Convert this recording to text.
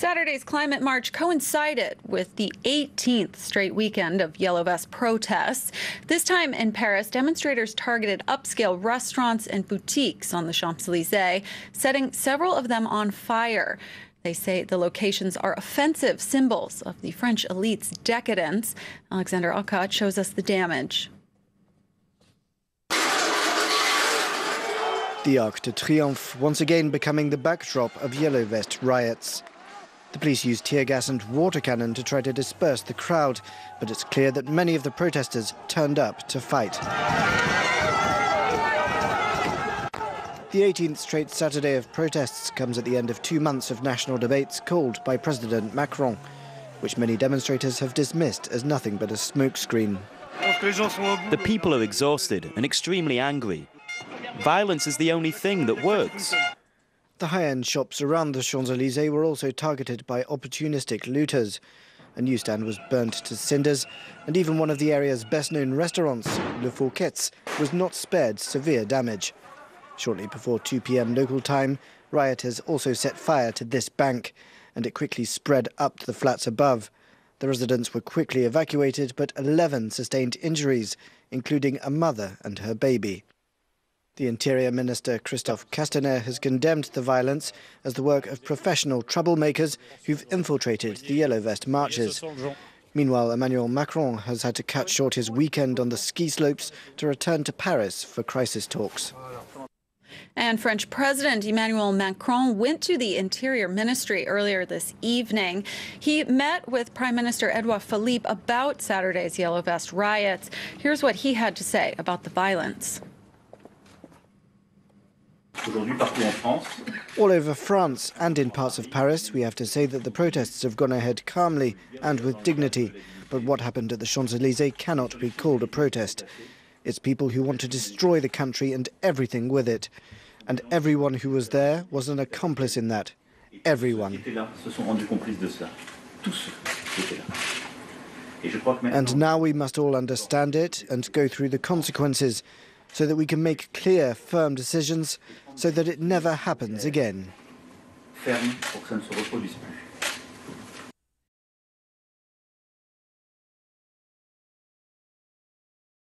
Saturday's climate march coincided with the 18th straight weekend of Yellow Vest protests. This time in Paris, demonstrators targeted upscale restaurants and boutiques on the Champs-Élysées, setting several of them on fire. They say the locations are offensive symbols of the French elite's decadence. Alexander Alcott shows us the damage. The Arc de Triomphe once again becoming the backdrop of Yellow Vest riots. The police used tear gas and water cannon to try to disperse the crowd, but it's clear that many of the protesters turned up to fight. The 18th straight Saturday of protests comes at the end of 2 months of national debates called by President Macron, which many demonstrators have dismissed as nothing but a smokescreen. The people are exhausted and extremely angry. Violence is the only thing that works. The high-end shops around the Champs-Élysées were also targeted by opportunistic looters. A newsstand was burnt to cinders, and even one of the area's best-known restaurants, Le Fouquet's, was not spared severe damage. Shortly before 2 p.m. local time, rioters also set fire to this bank, and it quickly spread up to the flats above. The residents were quickly evacuated, but 11 sustained injuries, including a mother and her baby. The Interior Minister Christophe Castaner has condemned the violence as the work of professional troublemakers who've infiltrated the Yellow Vest marches. Meanwhile, Emmanuel Macron has had to cut short his weekend on the ski slopes to return to Paris for crisis talks. And French President Emmanuel Macron went to the Interior Ministry earlier this evening. He met with Prime Minister Edouard Philippe about Saturday's Yellow Vest riots. Here's what he had to say about the violence. All over France and in parts of Paris, we have to say that the protests have gone ahead calmly and with dignity. But what happened at the Champs-Élysées cannot be called a protest. It's people who want to destroy the country and everything with it. And everyone who was there was an accomplice in that. Everyone. And now we must all understand it and go through the consequences, so that we can make clear, firm decisions, so that it never happens again.